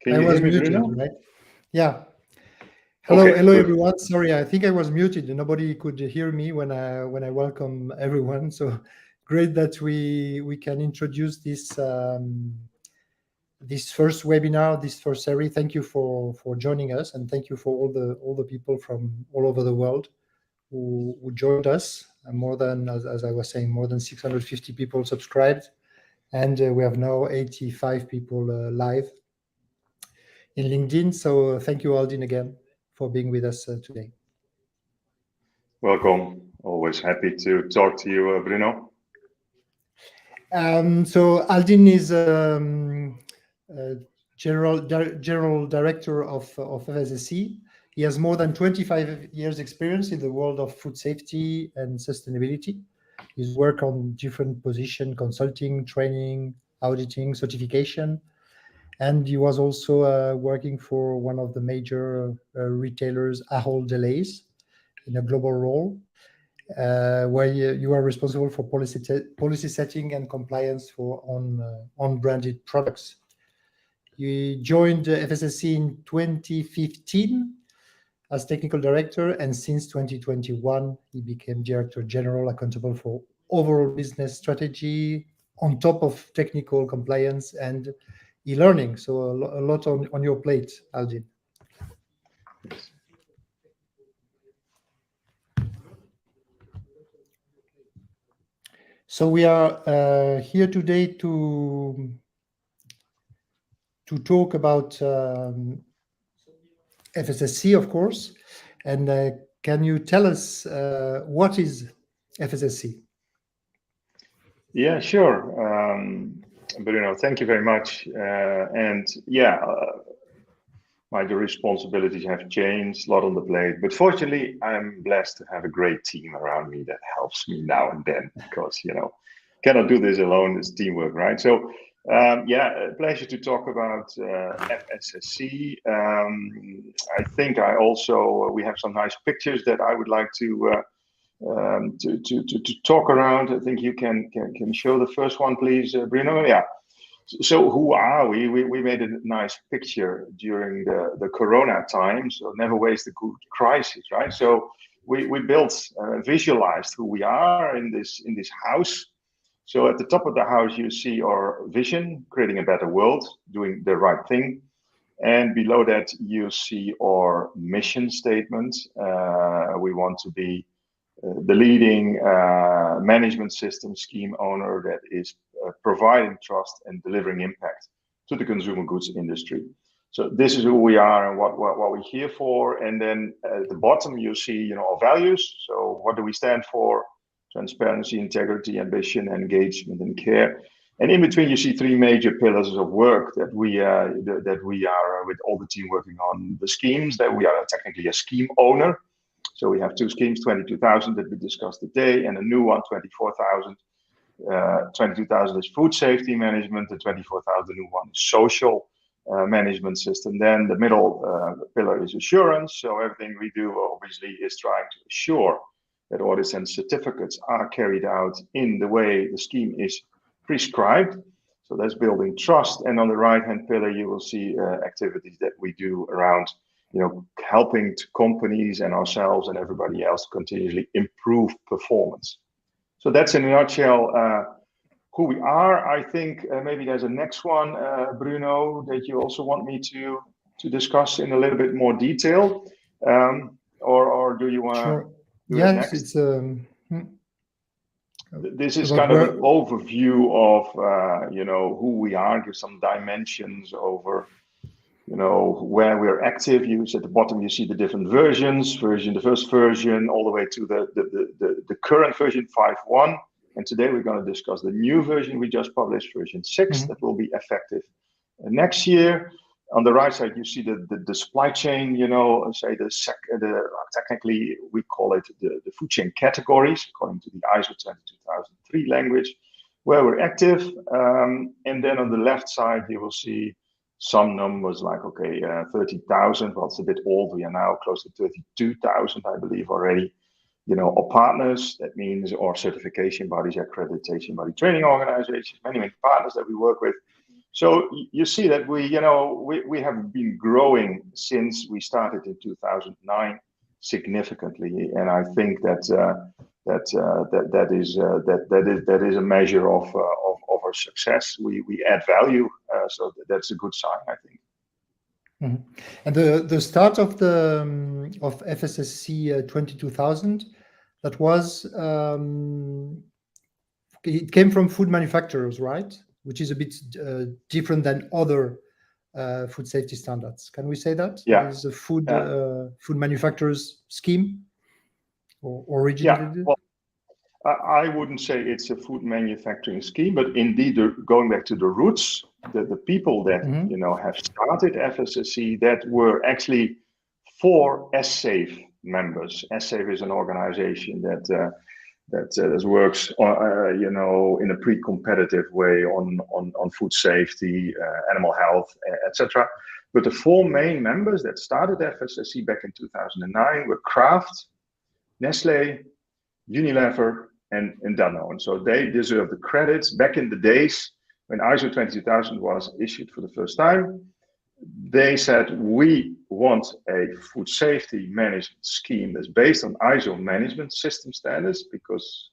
Can I you was hear me, muted, Bruno? right? Yeah. Hello, Okay, hello good. everyone. Sorry, I think I was muted. Nobody could hear me when I welcome everyone. So great that we can introduce this first webinar, this first series. Thank you for joining us, and thank you for all the people from all over the world who joined us. More than, as I was saying, more than 650 people subscribed, and we have now 85 people live in LinkedIn. So thank you, Aldin, again for being with us today. Welcome. Always happy to talk to you, Bruno. So Aldin is General Director of FSSC. He has more than 25 years experience in the world of food safety and sustainability. He's worked on different positions, consulting, training, auditing, certification. And he was also working for one of the major retailers, Ahold Delhaize, in a global role, where you are responsible for policy setting and compliance for on branded products. You joined FSSC in 2015 as technical director, and since 2021, he became Director General, accountable for overall business strategy on top of technical compliance and e-learning. So a lot on your plate, Aldin. So we are here today to talk about FSSC, of course. And can you tell us what is FSSC? Yeah, sure. Bruno, thank you very much. My responsibilities have changed, a lot on the plate. But fortunately, I'm blessed to have a great team around me that helps me now and then, because, cannot do this alone. It's teamwork, right? So, a pleasure to talk about FSSC. I think we have some nice pictures that I would like to talk around. I think you can show the first one, please, Bruno. Yeah. So who are we? We made a nice picture during the Corona time. So never waste a good crisis, right? So we built, visualized who we are in this house. So at the top of the house, you see our vision, creating a better world, doing the right thing. And below that, you see our mission statement. We want to be the leading management system scheme owner that is providing trust and delivering impact to the consumer goods industry. So this is who we are and what we're here for. And then at the bottom, you see, our values. So what do we stand for? Transparency, integrity, ambition, engagement, and care. And in between, you see three major pillars of work that we are with all the team working on the schemes. That we are technically a scheme owner. So we have two schemes, 22,000 that we discussed today, and a new one, 24,000. 22,000 is food safety management, the 24,000 new one is social management system. Then the middle pillar is assurance. So everything we do obviously is trying to assure that audits and certificates are carried out in the way the scheme is prescribed. So that's building trust. And on the right-hand pillar, you will see activities that we do around helping companies and ourselves and everybody else continuously improve performance. So that's in a nutshell who we are. I think maybe there's a next one, Bruno, that you also want me to discuss in a little bit more detail, or do you want to do it next? It's this is kind of an overview of who we are, give some dimensions over where we're active. At the bottom, you see the different versions, the first version, all the way to the current version 5.1. And today we're going to discuss the new version we just published, version 6, that will be effective next year. On the right side, you see the supply chain, technically we call it the food chain categories, according to the ISO 22003 language, where we're active. And then on the left side, you will see some numbers like, 30,000, well, it's a bit old. We are now close to 32,000, I believe, already. Our partners, that means our certification bodies, accreditation body, training organizations, many partners that we work with. So you see that we have been growing since we started in 2009 significantly, and I think that is a measure of our success. We add value, so that's a good sign, I think. Mm-hmm. And the start of the of FSSC 22000, that was it came from food manufacturers, right? Which is a bit different than other food safety standards. Can we say that? Yeah. It is a food manufacturers scheme or originated? Yeah. Well, I wouldn't say it's a food manufacturing scheme, but indeed, going back to the roots, the people that have started FSSC, that were actually 4 SSAFE members. SSAFE is an organization that works in a pre-competitive way on food safety, animal health, etc. But the 4 main members that started FSSC back in 2009 were Kraft, Nestlé, Unilever, and Danone. So they deserve the credits. Back in the days when ISO 22000 was issued for the first time, they said, we want a food safety management scheme that's based on ISO management system standards, because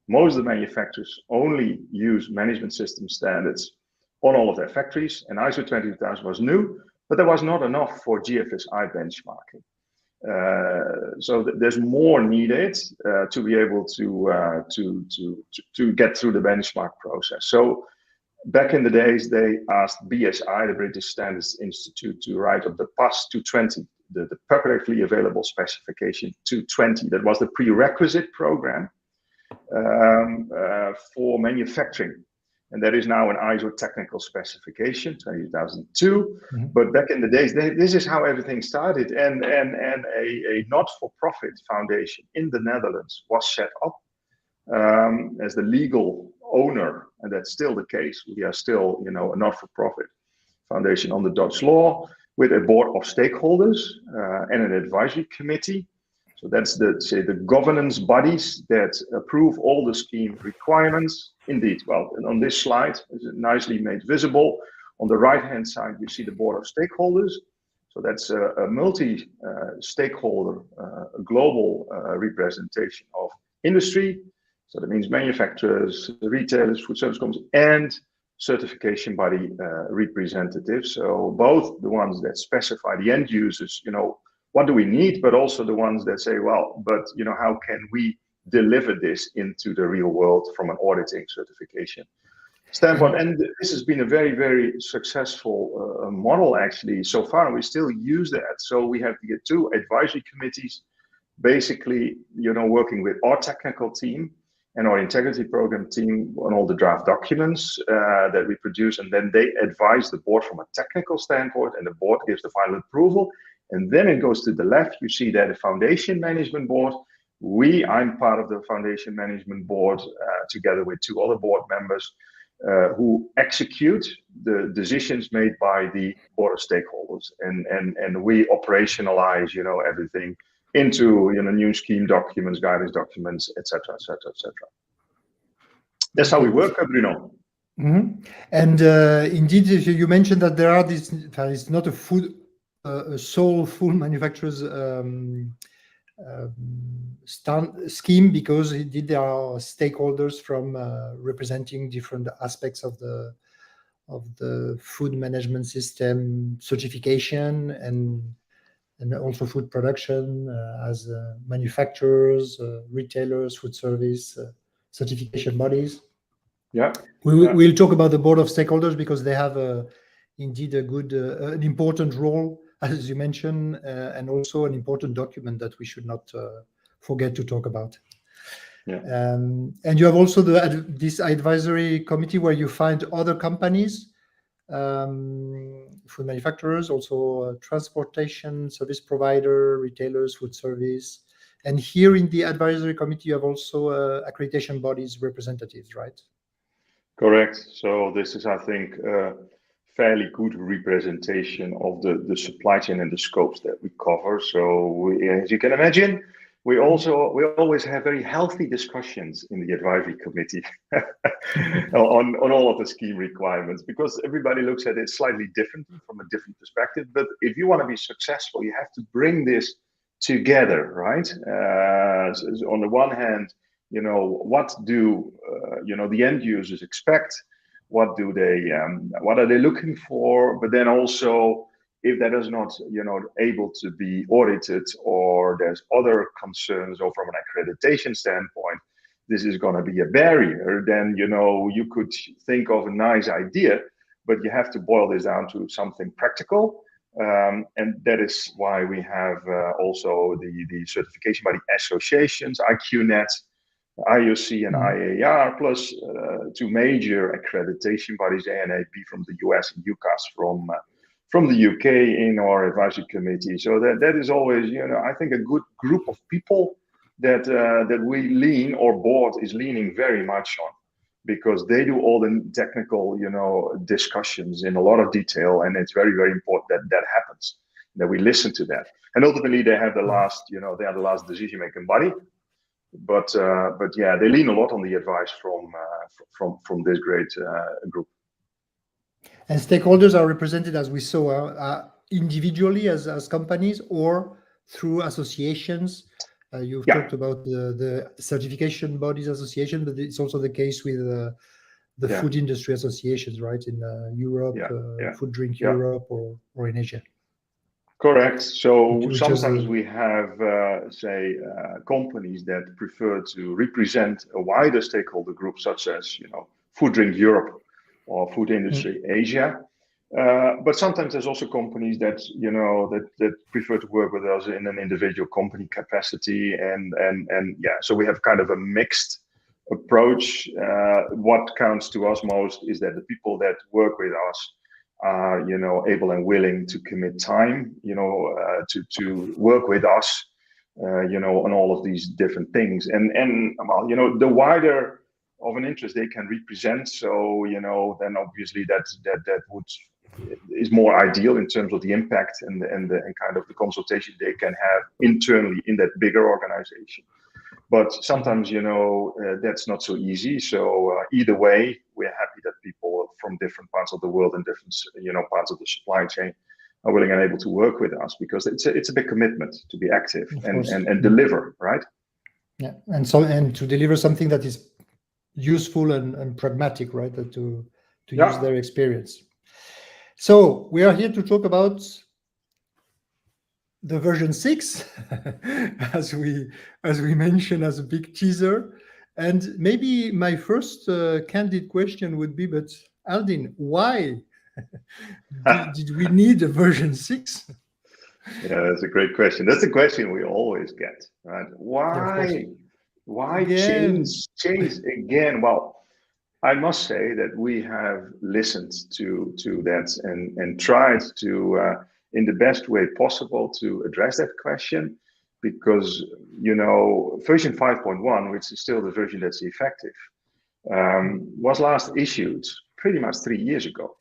most of the manufacturers only use management system standards on all of their factories, and ISO 22000 was new, but there was not enough for GFSI benchmarking. So there's more needed to be able to get through the benchmark process. So back in the days, they asked BSI, the British Standards Institute, to write up the PAS 220, the publicly available specification 220. That was the prerequisite program for manufacturing. And that is now an ISO technical specification, 2002. Mm-hmm. But back in the days, this is how everything started. And a not-for-profit foundation in the Netherlands was set up as the legal owner, and that's still the case. We are still, a not-for-profit foundation on the Dutch law, with a board of stakeholders and an advisory committee. So that's the governance bodies that approve all the scheme requirements. Indeed, well, and on this slide, it's nicely made visible. On the right-hand side, you see the board of stakeholders. So that's a multi-stakeholder, global representation of industry. So that means manufacturers, retailers, food service companies, and certification body representatives. So both the ones that specify the end users, what do we need, but also the ones that say, well, but how can we deliver this into the real world from an auditing certification standpoint? And this has been a very, very successful model actually so far, and we still use that. So we have 2 advisory committees, basically, working with our technical team and our integrity program team on all the draft documents that we produce, and then they advise the board from a technical standpoint, and the board gives the final approval. And then it goes to the left. You see that the foundation management board. I'm part of the foundation management board together with 2 other board members who execute the decisions made by the board of stakeholders, and we operationalize, everything into new scheme documents, guidance documents, etc., etc., etc. That's how we work, Bruno. Mm-hmm. And indeed, you mentioned that there are these. It's not a sole food manufacturers scheme, because indeed there are stakeholders from representing different aspects of the food management system certification and also food production, as manufacturers, retailers, food service, certification bodies. Yeah. We'll talk about the board of stakeholders, because they have indeed a good, an important role, as you mentioned, and also an important document that we should not forget to talk about. Yeah. And you have also this advisory committee where you find other companies, food manufacturers, also transportation service provider, retailers, food service. And here in the advisory committee, you have also accreditation bodies representatives, right? Correct. So this is, I think, fairly good representation of the supply chain and the scopes that we cover. So as you can imagine, we always have very healthy discussions in the advisory committee on all of the scheme requirements, because everybody looks at it slightly differently from a different perspective. But if you want to be successful, you have to bring this together, right? So on the one hand, what do the end users expect? What do they what are they looking for? But then also, if that is not able to be audited, or there's other concerns, or from an accreditation standpoint, this is going to be a barrier, then you could think of a nice idea, but you have to boil this down to something practical. And that is why we have also the certification by the associations, IQNet, IOC, and IAR, plus two major accreditation bodies, ANAP from the US and UCAS from the UK, in our advisory committee. So that is always, I think, a good group of people that we lean, or board is leaning very much on, because they do all the technical, discussions in a lot of detail, and it's very, very important that happens, that we listen to that. And ultimately, they have the last, they are the last decision-making body. But yeah, they lean a lot on the advice from this great group. And stakeholders are represented, as we saw, individually as companies or through associations. You've talked about the certification bodies association, but it's also the case with the food industry associations, right? In Europe, Food Drink Europe, or in Asia. Correct. So sometimes we have, companies that prefer to represent a wider stakeholder group, such as, Food Drink Europe or Food Industry Asia. But sometimes there's also companies that, that prefer to work with us in an individual company capacity. And so we have kind of a mixed approach. What counts to us most is that the people that work with us are, able and willing to commit time, to work with us, on all of these different things. And well, the wider of an interest they can represent. So, then obviously that would is more ideal in terms of the impact and kind of the consultation they can have internally in that bigger organization. But sometimes, that's not so easy. So either way, we're happy that people from different parts of the world and different, parts of the supply chain are willing and able to work with us, because it's a big commitment to be active and deliver, right? Yeah, and to deliver something that is useful and pragmatic, right? To use their experience. So we are here to talk about the version 6, as we mentioned as a big teaser. And maybe my first candid question would be, but Aldin, why did we need a version 6? Yeah, that's a great question. That's a question we always get, right? Why change again? Well, I must say that we have listened to that and tried to, in the best way possible, to address that question, because, version 5.1, which is still the version that's effective, was last issued pretty much 3 years ago.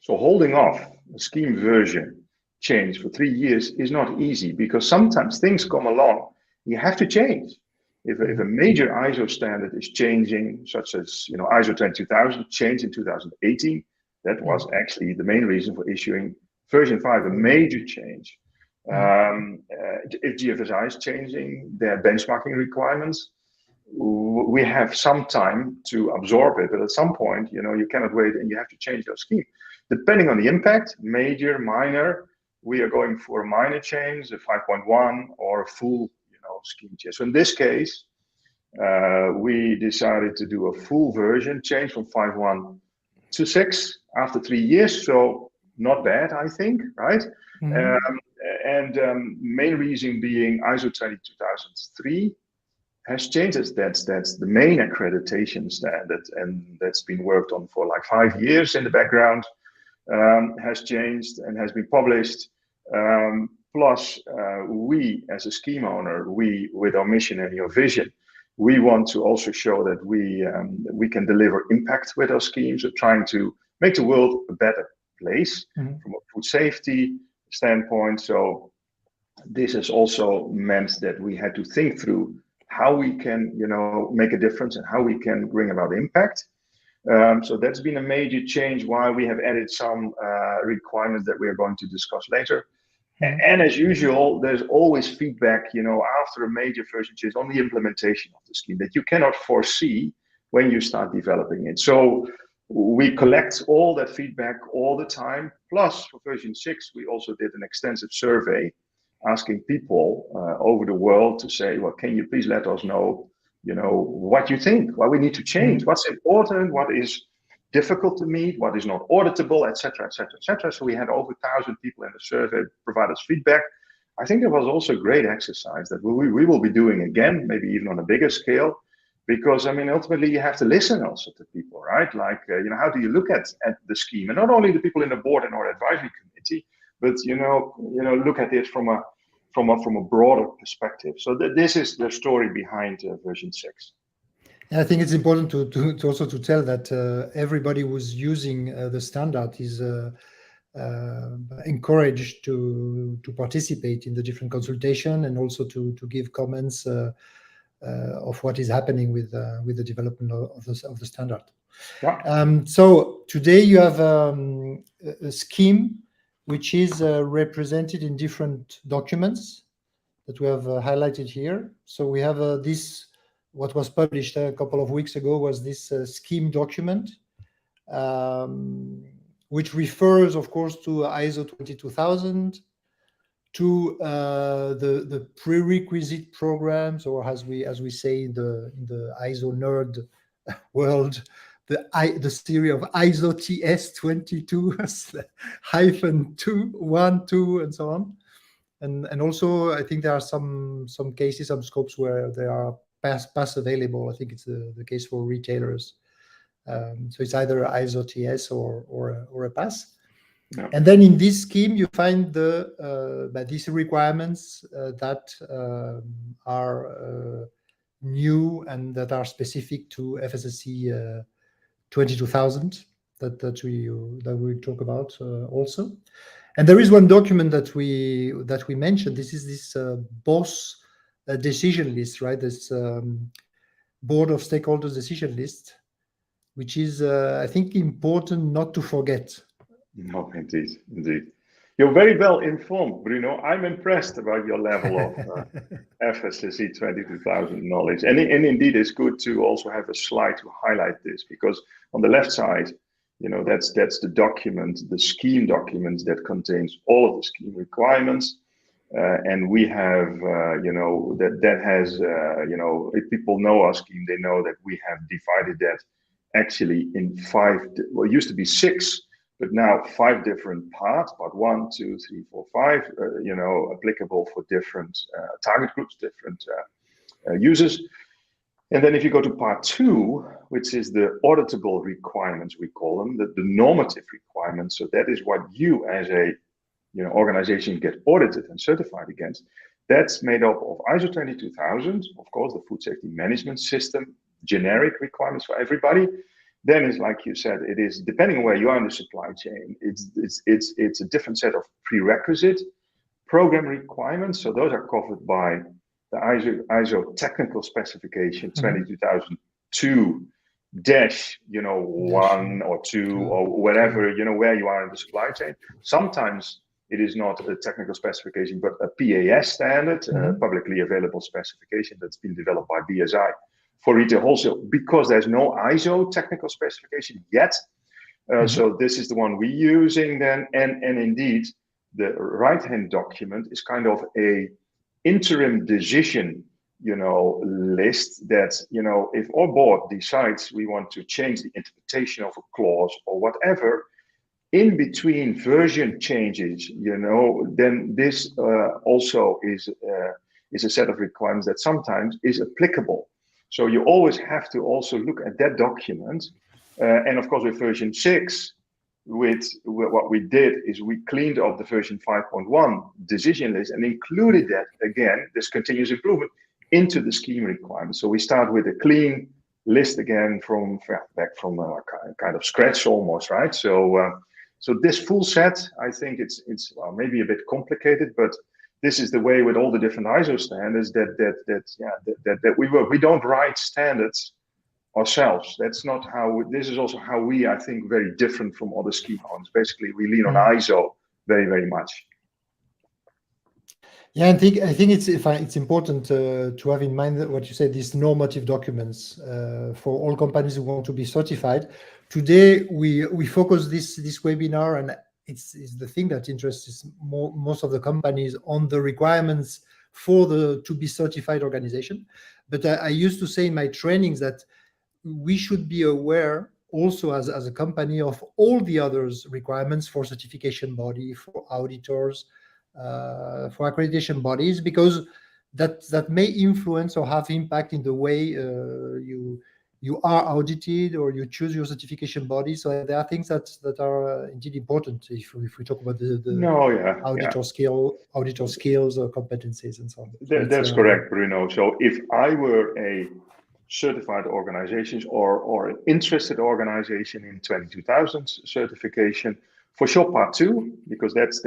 So holding off a scheme version change for 3 years is not easy, because sometimes things come along, you have to change. If a major ISO standard is changing, such as ISO 22000 changed in 2018, that was actually the main reason for issuing version 5, a major change. If GFSI is changing their benchmarking requirements, we have some time to absorb it, but at some point, you cannot wait and you have to change your scheme. Depending on the impact, major, minor, we are going for a minor change, a 5.1, or a full scheme change. So in this case, we decided to do a full version change from 5.1 to 6 after 3 years. So not bad, I think, right? Main reason being ISO 22003 has changed. That's the main accreditation standard, and that's been worked on for like 5 years in the background. Has changed and has been published. Plus, we as a scheme owner, we with our mission and your vision, we want to also show that we can deliver impact with our schemes. We're trying to make the world a better place from a food safety standpoint. So this has also meant that we had to think through how we can, make a difference and how we can bring about impact. So that's been a major change, why we have added some requirements that we are going to discuss later. And as usual, there's always feedback, after a major version change on the implementation of the scheme that you cannot foresee when you start developing it. So we collect all that feedback all the time. Plus, for version 6, we also did an extensive survey asking people over the world to say, well, can you please let us know, what you think, what we need to change, what's important, what is difficult to meet, what is not auditable, etc., etc., etc. So we had over 1,000 people in the survey provide us feedback. I think it was also a great exercise that we will be doing again, maybe even on a bigger scale, because ultimately you have to listen also to people, right? Like, how do you look at the scheme, and not only the people in the board and our advisory committee, but look at it from a broader perspective. So this is the story behind version 6. I think it's important to also to tell that everybody who's using the standard is encouraged to participate in the different consultation, and also to give comments of what is happening with the development of the standard. Yeah. So today you have a scheme which is represented in different documents that we have highlighted here. So we have this. What was published a couple of weeks ago was this scheme document, which refers, of course, to ISO 22000, to the prerequisite programs, or as we say in the ISO nerd world, the series of ISO TS 22 -2, 1, 2, and so on. And also, I think there are some cases, some scopes where there are pass available. I think it's the case for retailers. So it's either ISO TS or a pass. Yeah. And then in this scheme, you find these requirements that are new and that are specific to FSSC 22000 that we talk about also. And there is one document that we mentioned. This is this BOSS decision list, right? This Board of Stakeholders decision list, which is, I think, important not to forget. No, indeed. You're very well informed, Bruno. I'm impressed about your level of FSSC 22000 knowledge. And indeed, it's good to also have a slide to highlight this, because on the left side, that's the document, the scheme document that contains all of the scheme requirements. And we have, that has, if people know our scheme, they know that we have divided that actually in 5, well, it used to be 6, but now 5 different parts, part 1, 2, 3, 4, 5, applicable for different target groups, different users. And then if you go to part 2, which is the auditable requirements, we call them, the normative requirements. So that is what you as a organization get audited and certified against. That's made up of ISO 22000, of course, the food safety management system, generic requirements for everybody. Then it's like you said, it is depending on where you are in the supply chain. It's a different set of prerequisite program requirements. So those are covered by the ISO technical specification 22002 -1 or 2 or whatever, where you are in the supply chain. Sometimes it is not a technical specification, but a PAS standard, publicly available specification that's been developed by BSI for retail wholesale, because there's no ISO technical specification yet. So this is the one we're using then. And indeed, the right-hand document is kind of a interim decision, list that, if our board decides we want to change the interpretation of a clause or whatever, in between version changes, then this also is a set of requirements that sometimes is applicable. So you always have to also look at that document. And of course, with version 6, what we did is we cleaned up the version 5.1 decision list and included that, again, this continuous improvement into the scheme requirements. So we start with a clean list again back from kind of scratch almost, right? So this full set, I think it's maybe a bit complicated, but this is the way with all the different ISO standards that we work. We don't write standards ourselves. That's not how. This is also how we, I think, very different from other scheme owners. Basically, we lean on ISO very, very much. Yeah, I think it's important to have in mind that what you said, these normative documents for all companies who want to be certified. Today, we focus this webinar, and it's the thing that interests most of the companies on the requirements for the to be certified organization. But I used to say in my trainings that we should be aware also as a company of all the others requirements for certification body, for auditors, for accreditation bodies, because that may influence or have impact in the way you are audited or you choose your certification body. So there are things that are indeed important if we talk about the auditor skills or competencies and so on. That's correct, Bruno. So if I were a certified organizations or an interested organization in 22000 certification, for sure part 2, because that's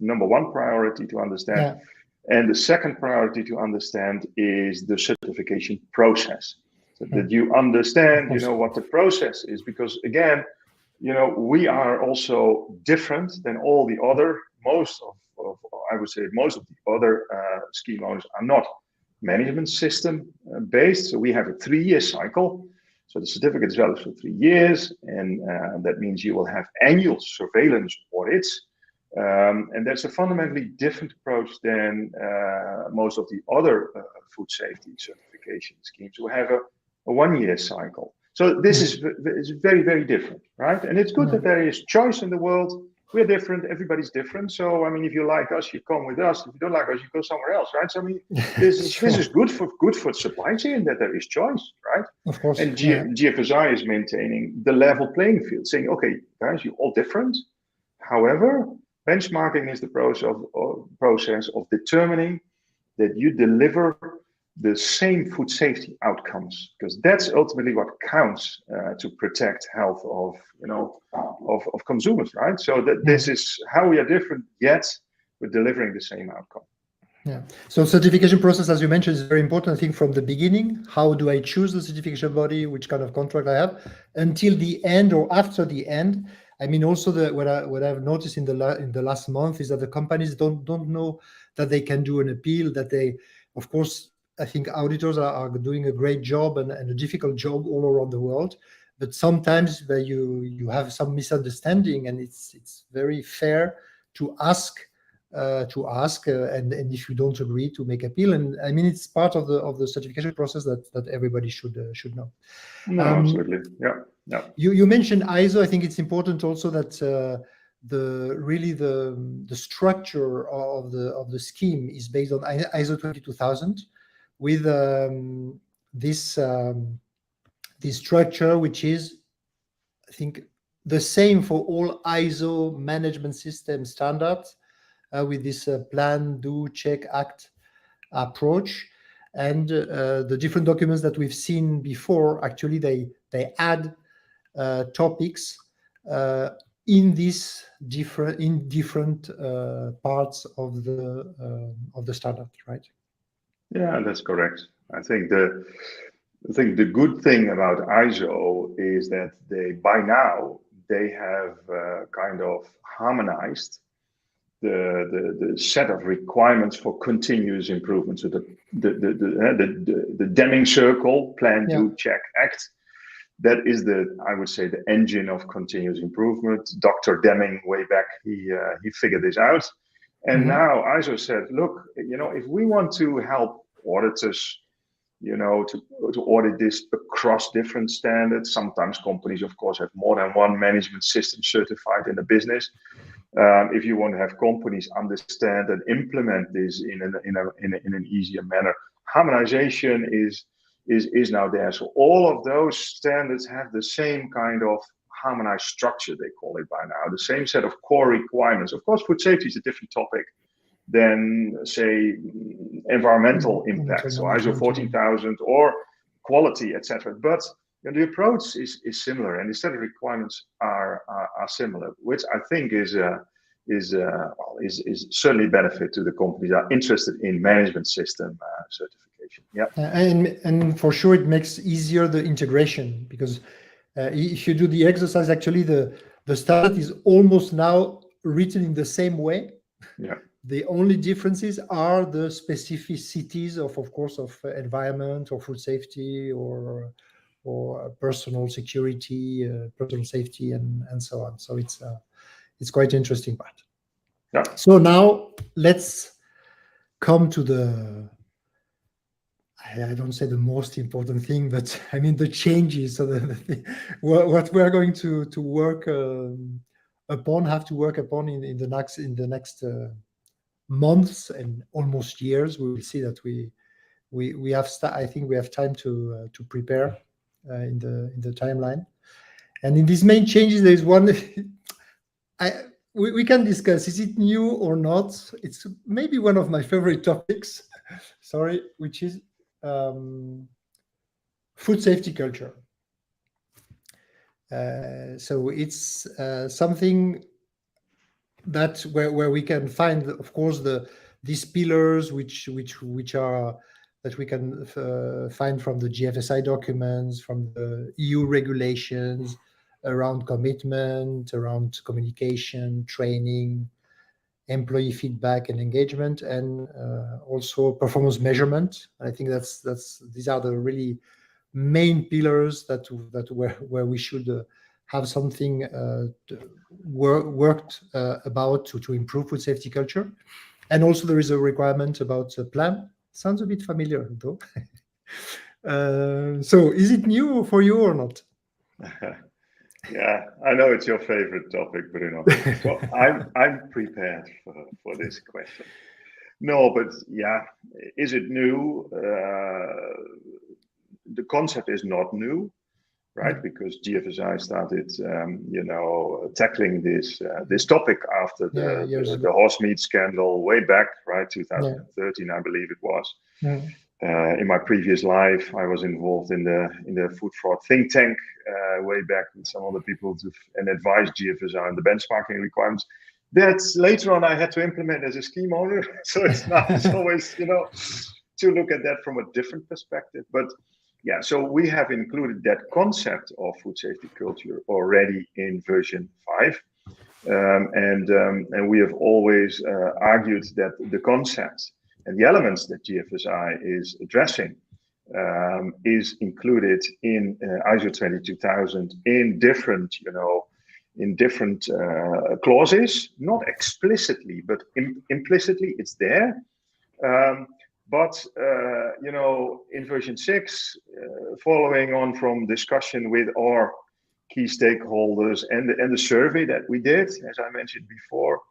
number 1 priority to understand. Yeah. And the second priority to understand is the certification process, so that you understand, what the process is, because again, we are also different than all the other, most of the other scheme owners are not management system based. So we have a 3-year cycle. So the certificate is valid for 3 years, and that means you will have annual surveillance audits. And that's a fundamentally different approach than most of the other food safety certification schemes who have a 1-year cycle. So this is very, very different, right? And it's good that there is choice in the world. We're different. Everybody's different. So I mean, if you like us, you come with us. If you don't like us, you go somewhere else, right? So I mean, this is good for supply chain that there is choice, right? Of course. And GFSI is maintaining the level playing field, saying, okay, guys, you're all different. However, benchmarking is the process of determining that you deliver the same food safety outcomes, because that's ultimately what counts to protect health of consumers, right? So that this is how we are different, yet we're delivering the same outcome. Yeah. So certification process, as you mentioned, is very important. I think from the beginning, how do I choose the certification body, which kind of contract I have, until the end or after the end. I mean, also what I've noticed in the last month is that the companies don't know that they can do an appeal. That they, of course, I think auditors are doing a great job and a difficult job all around the world. But sometimes you have some misunderstanding, and it's very fair to ask. And if you don't agree, to make appeal. And I mean, it's part of the certification process that everybody should know. No, absolutely. Yeah. You mentioned ISO. I think it's important also that the structure of the scheme is based on ISO 22000, with this structure, which is, I think, the same for all ISO management system standards. With this plan, do, check, act approach, and the different documents that we've seen before, actually they add topics in different parts of the standard, right? Yeah, that's correct. I think the good thing about ISO is that by now they have kind of harmonized the set of requirements for continuous improvement. So the Deming circle, plan, do, check, act. That is I would say, the engine of continuous improvement. Dr. Deming, way back, he figured this out. And now ISO said, look, if we want to help auditors, to audit this across different standards. Sometimes companies, of course, have more than one management system certified in the business. If you want to have companies understand and implement this in an easier manner, harmonization is now there. So all of those standards have the same kind of harmonized structure, they call it by now, the same set of core requirements. Of course, food safety is a different topic than, say, environmental impact, so ISO 14000 or quality, etc. But the approach is similar, and the set of requirements are similar, which I think is is certainly benefit to the companies that are interested in management system certification. Yeah, and for sure it makes easier the integration, because if you do the exercise, actually the standard is almost now written in the same way. yeah. The only differences are the specificities of course, of environment or food safety or personal security, personal safety, and so on. So it's quite interesting part. Yeah. So now let's come to I don't say the most important thing, but I mean the changes. So what we are going to work upon, have to work upon in the next months and almost years. We will see that we have I think we have time to prepare in the timeline. And in these main changes, there is one we can discuss. Is it new or not? It's maybe one of my favorite topics. Sorry, which is food safety culture. So it's something that where we can find, of course, these pillars which are that we can find from the GFSI documents, from the EU regulations around commitment, around communication, training, employee feedback and engagement, and also performance measurement. I think these are the really main pillars that where we should have something worked about to improve food safety culture. And also there is a requirement about a plan. Sounds a bit familiar though. So is it new for you or not? Yeah, I know it's your favorite topic, Bruno. So I'm prepared for this question. No, but yeah, is it new? The concept is not new, right? Because GFSI started, tackling this topic after the horse meat scandal way back, right? 2013, I believe it was. Yeah. In my previous life, I was involved in the food fraud think tank way back with some other people and advised GFSI on the benchmarking requirements. That later on I had to implement as a scheme owner. So it's always, to look at that from a different perspective. But yeah, so we have included that concept of food safety culture already in version 5. And we have always argued that the concept and the elements that GFSI is addressing is included in ISO 22000 in different, clauses, not explicitly, but implicitly it's there. But in version 6, following on from discussion with our key stakeholders and the survey that we did, as I mentioned before,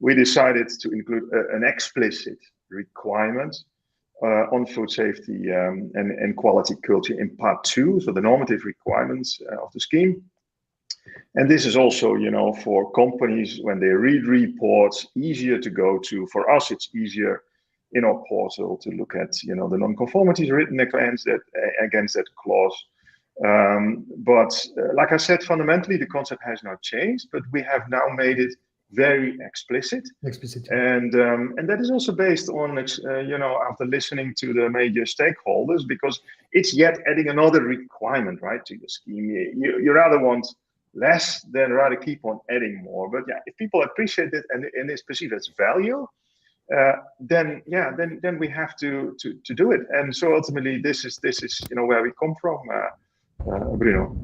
we decided to include an explicit requirement on food safety and quality culture in part 2, so the normative requirements of the scheme. And this is also, for companies when they read reports, easier to go to. For us, it's easier in our portal to look at, the non-conformities written against that clause. But like I said, fundamentally, the concept has not changed, but we have now made it very explicit. And that is also based on, after listening to the major stakeholders, because it's yet adding another requirement, right, to the scheme. You rather want less than rather keep on adding more. But yeah, if people appreciate it and it's perceived as value, then we have to do it. And so ultimately, this is where we come from, Bruno.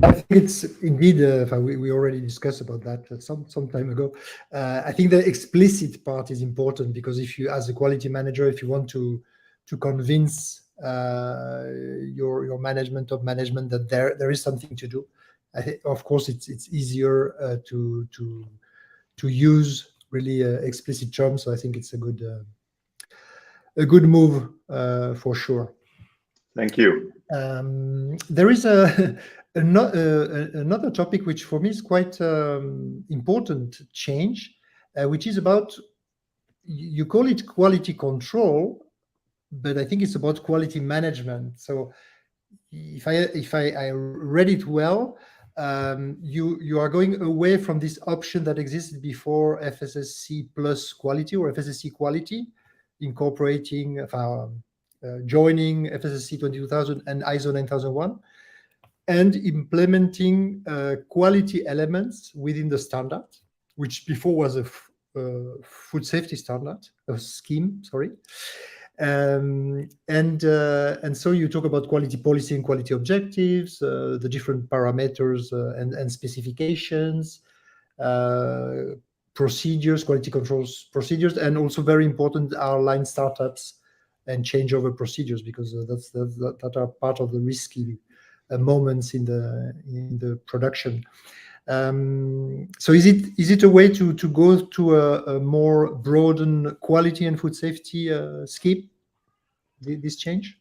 I think it's indeed. We already discussed about that some time ago. I think the explicit part is important, because if you, as a quality manager, if you want to convince your management of management that there is something to do, I think, of course, it's easier to use really explicit terms. So I think it's a good move for sure. Thank you. There is another topic which for me is quite important change, which is about, you call it quality control, but I think it's about quality management. So if I read it well, you are going away from this option that existed before FSSC plus quality or FSSC quality, incorporating joining FSSC 22000 and ISO 9001, and implementing quality elements within the standard, which before was a food safety standard, a scheme, sorry. And so you talk about quality policy and quality objectives, the different parameters and specifications, procedures, quality controls procedures, and also very important are line startups and changeover procedures, because that are part of the risky moments in the production. So is it a way to go to a more broadened quality and food safety scheme, this change?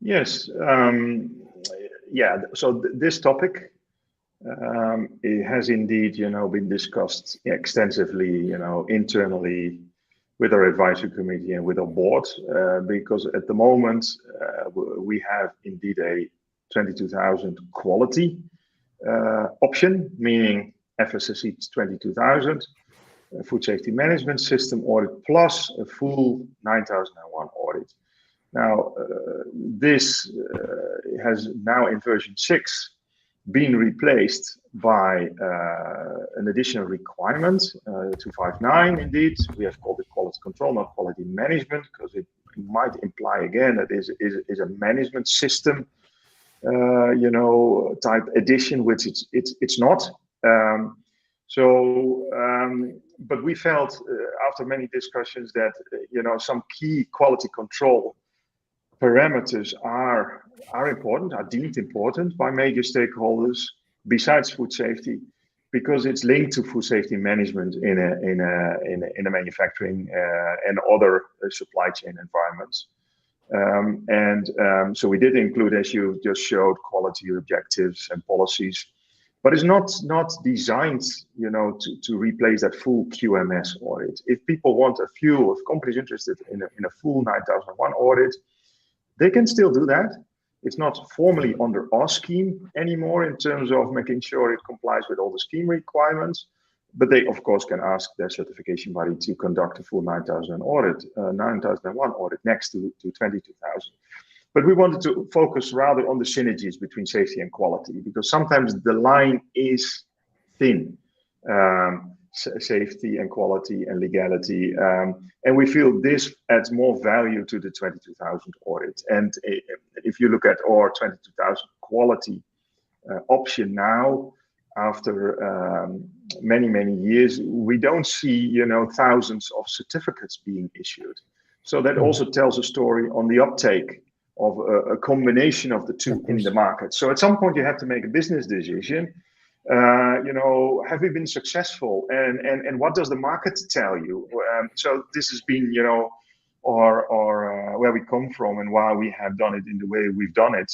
Yes. Yeah. So this topic it has indeed, been discussed extensively, internally with our advisory committee and with our board, because at the moment we have indeed a 22,000 quality option, meaning FSSC 22,000, food safety management system audit plus a full 9001 audit. Now, this has now in version 6 been replaced by an additional requirement, 259 indeed. We have called it quality control, not quality management, because it might imply again that is a management system type addition, which it's not. But we felt after many discussions that some key quality control parameters are important, are deemed important by major stakeholders besides food safety, because it's linked to food safety management in a manufacturing and other supply chain environments. So we did include, as you just showed, quality objectives and policies, but it's not designed, to replace that full QMS audit. If people want if companies interested in a full 9001 audit, they can still do that. It's not formally under our scheme anymore in terms of making sure it complies with all the scheme requirements, but they of course can ask their certification body to conduct a full 9001 audit next to 22,000. But we wanted to focus rather on the synergies between safety and quality, because sometimes the line is thin, safety and quality and legality. And we feel this adds more value to the 22,000 audit. And if you look at our 22,000 quality option now, after many years, we don't see thousands of certificates being issued. So that also tells a story on the uptake of a combination of the two in the market. So at some point you have to make a business decision. Have we been successful, and what does the market tell you? So this has been or where we come from and why we have done it in the way we've done it,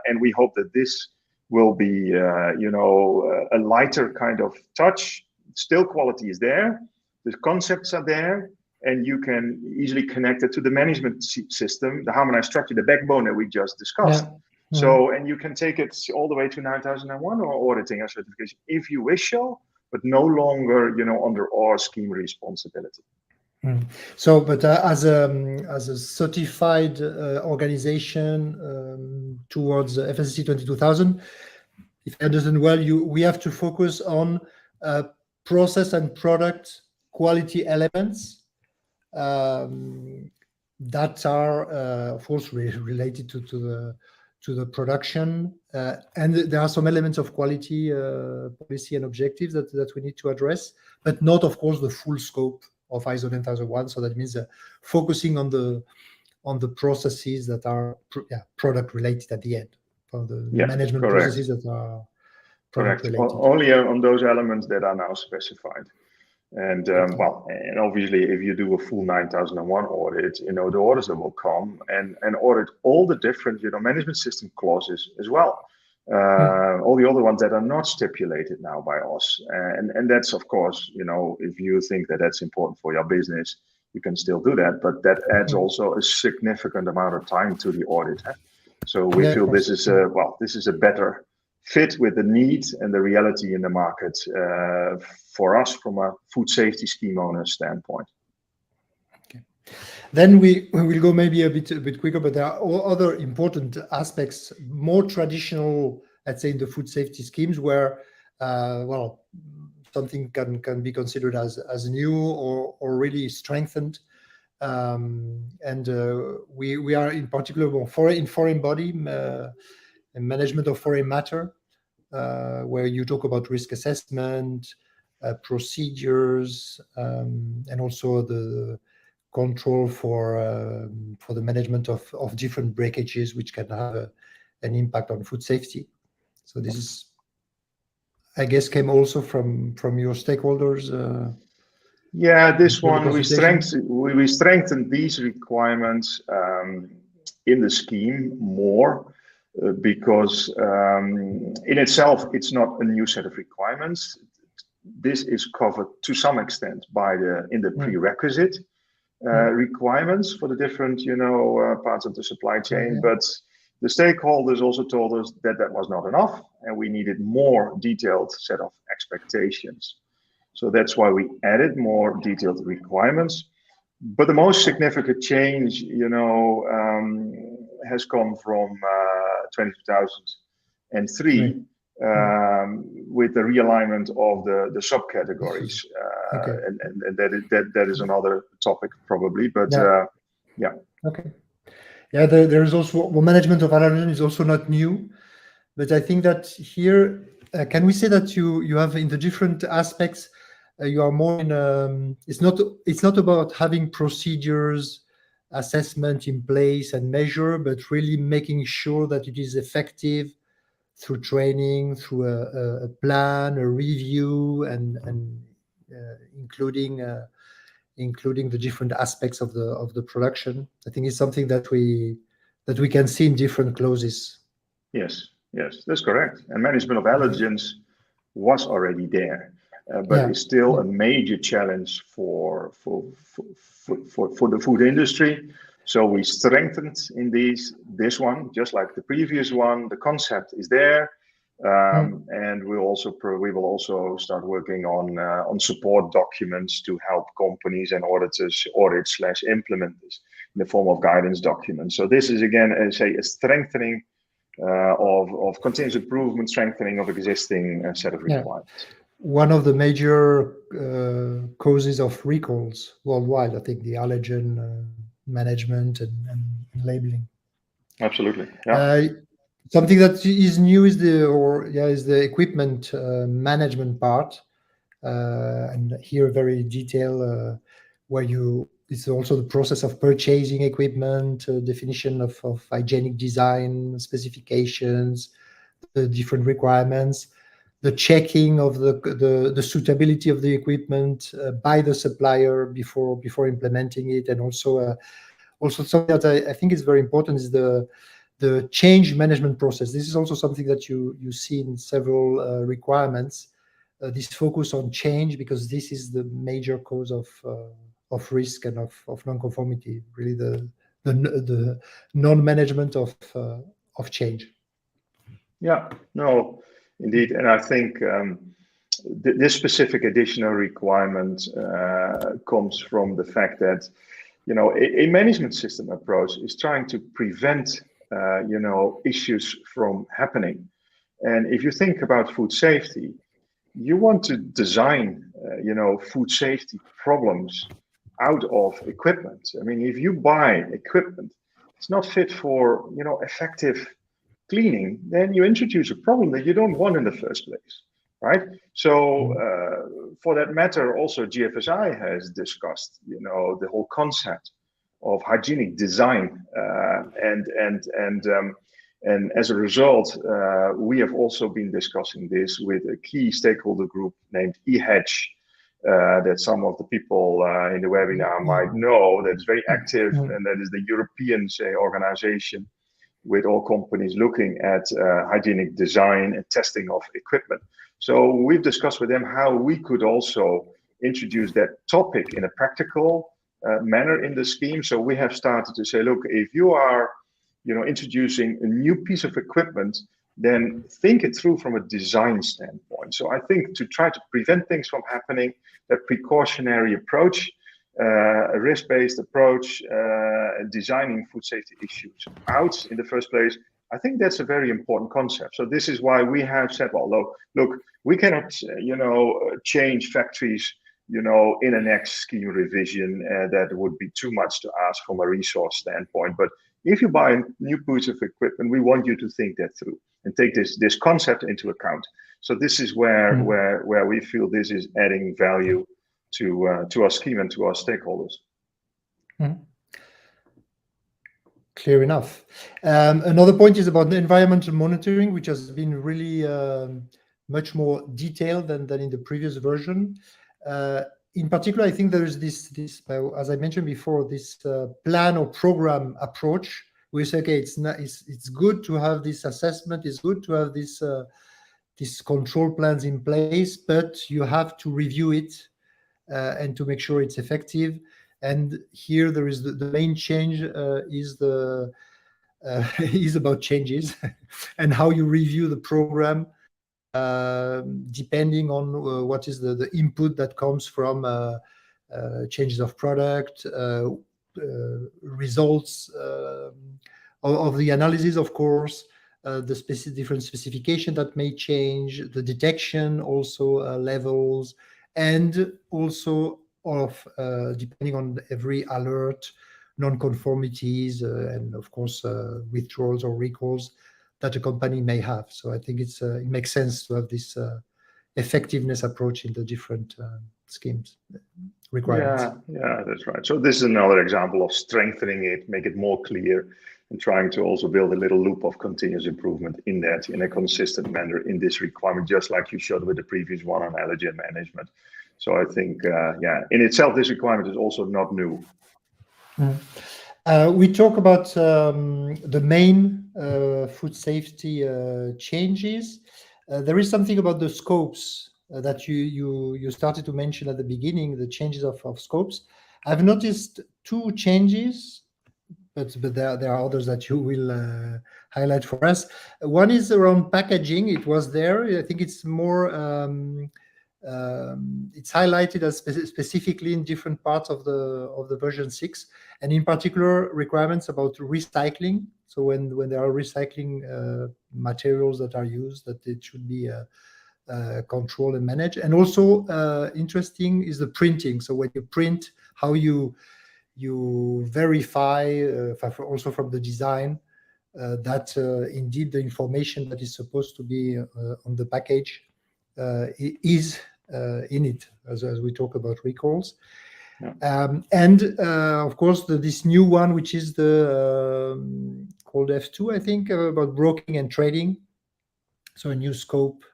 and we hope that this will be a lighter kind of touch. Still quality is there, the concepts are there, and you can easily connect it to the management system, the harmonized structure, the backbone that we just discussed. Yeah. So, and you can take it all the way to 9001 or auditing or certification if you wish so, but no longer, under our scheme responsibility. So, but as a certified organization towards FSSC 22000, if I understand well, we have to focus on process and product quality elements that are, of course, related to the production, and there are some elements of quality policy and objectives that we need to address, but not, of course, the full scope of ISO 9001. So that means focusing on the processes that are product related at the end, on the management processes that are product related. Only on those elements that are now specified. And and obviously, if you do a full 9001 audit, the auditor will come and audit all the different, management system clauses as well. All the other ones that are not stipulated now by us. And that's, of course, if you think that that's important for your business, you can still do that. But that adds also a significant amount of time to the audit. So we feel this is a better fit with the need and the reality in the market for us from a food safety scheme owner standpoint. Okay. Then we will go maybe a bit quicker, but there are other important aspects, more traditional, let's say, in the food safety schemes, where well, something can be considered as new or really strengthened. And we are in particular in foreign body and management of foreign matter, where you talk about risk assessment, procedures, and also the control for the management of different breakages, which can have an impact on food safety. So this is, I guess, came also from your stakeholders. Yeah, this one we strengthened these requirements in the scheme more because in itself it's not a new set of requirements. This is covered to some extent by the prerequisite requirements for the different parts of the supply chain, but the stakeholders also told us that that was not enough and we needed more detailed set of expectations. So that's why we added more detailed requirements. But the most significant change, has come from 2003 with the realignment of the subcategories. Okay. And that is another topic probably, but yeah. Okay. Yeah, there is also, well, management of allergen is also not new, but I think that here, can we say that you have in the different aspects, you are more in it's not about having procedures, assessment in place and measure, but really making sure that it is effective through training, through a plan, a review, and including the different aspects of the production. I think it's something that we can see in different clauses. Yes, that's correct. And management of allergens was already there. But it's still a major challenge for the food industry. So we strengthened in this one, just like the previous one. The concept is there, and we will also start working on support documents to help companies and auditors audit/implement this in the form of guidance documents. So this is again, a strengthening of continuous improvement, strengthening of existing set of requirements. One of the major causes of recalls worldwide, I think, the allergen management and labeling. Absolutely. Yeah. Something that is new is the equipment management part, and here very detailed where it's also the process of purchasing equipment, definition of hygienic design specifications, the different requirements, the checking of the suitability of the equipment by the supplier before implementing it, and also something that I think is very important is the change management process. This is also something that you see in several requirements. This focus on change, because this is the major cause of risk and of non-conformity. Really, the non-management of change. Yeah. No. Indeed, and I think this specific additional requirement comes from the fact that a management system approach is trying to prevent issues from happening. And if you think about food safety, you want to design food safety problems out of equipment. I mean, if you buy equipment, it's not fit for effective cleaning, then you introduce a problem that you don't want in the first place, right? So for that matter, also GFSI has discussed, the whole concept of hygienic design, and as a result, we have also been discussing this with a key stakeholder group named EHEDGE, that some of the people in the webinar might know, that is very active, and that is the European, organization with all companies looking at hygienic design and testing of equipment. So we've discussed with them how we could also introduce that topic in a practical manner in the scheme. So we have started to say, look, if you are introducing a new piece of equipment, then think it through from a design standpoint. So I think to try to prevent things from happening, that precautionary approach, a risk-based approach, designing food safety issues out in the first place, I think that's a very important concept. So this is why we have said, well, look, we cannot, change factories, in a next scheme revision. That would be too much to ask from a resource standpoint. But if you buy a new piece of equipment, we want you to think that through and take this concept into account. So this is where we feel this is adding value to our scheme and to our stakeholders. Clear enough. Another point is about the environmental monitoring, which has been really much more detailed than in the previous version. In particular, I think there is this, as I mentioned before, this plan or program approach. We say, okay, it's good to have this assessment. It's good to have this control plans in place, but you have to review it and to make sure it's effective. And here there is the main change is about changes and how you review the program, depending on what is the input that comes from changes of product, results of the analysis, of course, the different specification that may change, the detection also levels, and also of depending on every alert, non-conformities, and of course withdrawals or recalls that a company may have. So I think it makes sense to have this effectiveness approach in the different schemes requirements. Yeah, that's right. So this is another example of strengthening it, make it more clear, and trying to also build a little loop of continuous improvement in that, in a consistent manner in this requirement, just like you showed with the previous one on allergen management. So I think, in itself, this requirement is also not new. We talk about the main food safety changes. There is something about the scopes that you started to mention at the beginning, the changes of scopes. I've noticed two changes, but there are others that you will highlight for us. One is around packaging. It was there. I think it's more it's highlighted as specifically in different parts of the version 6, and in particular requirements about recycling. So when there are recycling materials that are used, that it should be controlled and managed. And also interesting is the printing. So when you print, how you verify also from the design that indeed the information that is supposed to be on the package is in it, as we talk about recalls. And of course this new one, which is the called F2, I think, about broking and trading. So a new scope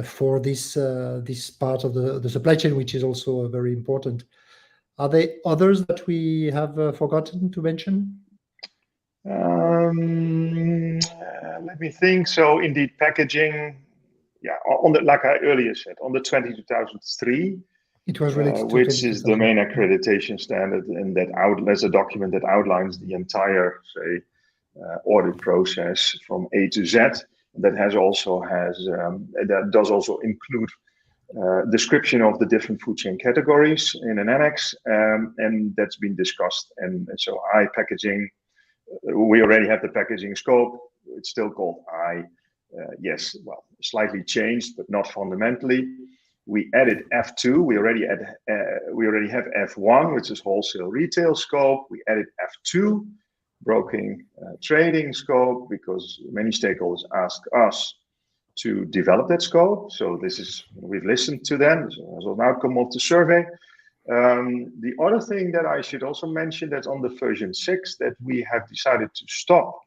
for this part of the supply chain, which is also very important. Are there others that we have forgotten to mention? Let me think. So indeed, packaging. On the, like I earlier said, on the 2003, it was related to which is the main accreditation standard, and there's a document that outlines the entire, say, audit process from A to Z. That does also include description of the different food chain categories in an annex, and that's been discussed. And so packaging, we already have the packaging scope. It's still called yes, well, slightly changed, but not fundamentally. We added F2. We already have F1, which is wholesale retail scope. We added F2, broking trading scope, because many stakeholders ask us to develop that scope. So we've listened to them as an outcome of the survey. The other thing that I should also mention, that's on the version 6, that we have decided to stop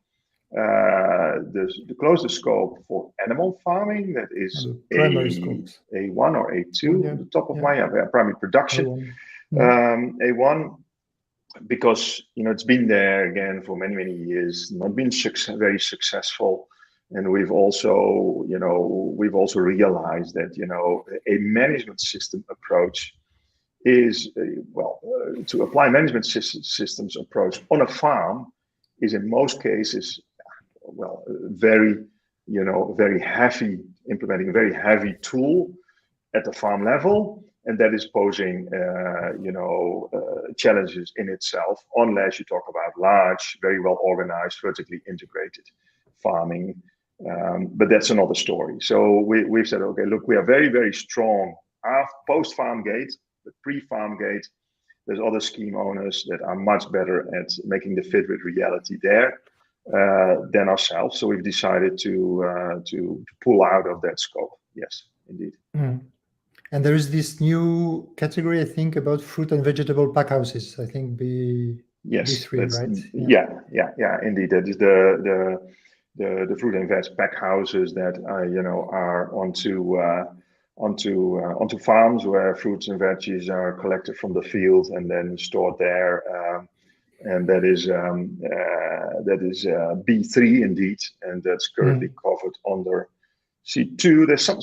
the close the scope for animal farming. That is A1 or A2, the top of my primary production. A1, because it's been there again for many years, not been very successful, and we've also realized that a management system approach is to apply management systems approach on a farm is in most cases very, very heavy, implementing a very heavy tool at the farm level, and that is posing, challenges in itself, unless you talk about large, very well organized, vertically integrated farming. But that's another story. So we've said, okay, look, we are very, very strong post-farm gate, but pre-farm gate. There's other scheme owners that are much better at making the fit with reality there than ourselves. So we've decided to pull out of that scope. Yes, indeed. Mm. And there is this new category, I think, about fruit and vegetable pack houses. I think B3, right? Yeah, indeed. That is the fruit and veg pack houses that are onto farms where fruits and veggies are collected from the field and then stored there. And that is B3 indeed, and that's currently covered under C2. There's some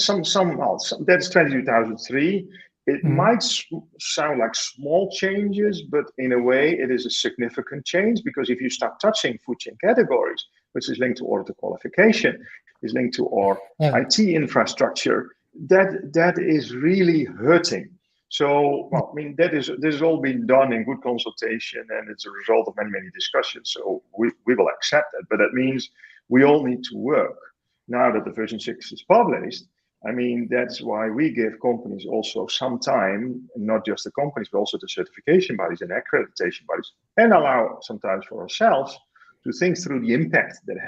that's 2003. It might sound like small changes, but in a way it is a significant change, because if you start touching food chain categories, which is linked to order to qualification, is linked to our IT infrastructure, that is really hurting. So, this has all been done in good consultation, and it's a result of many discussions. So we will accept that, but that means we all need to work. Now that the version 6 is published, that's why we give companies also some time, not just the companies, but also the certification bodies and accreditation bodies, and allow sometimes for ourselves to think through the impact that it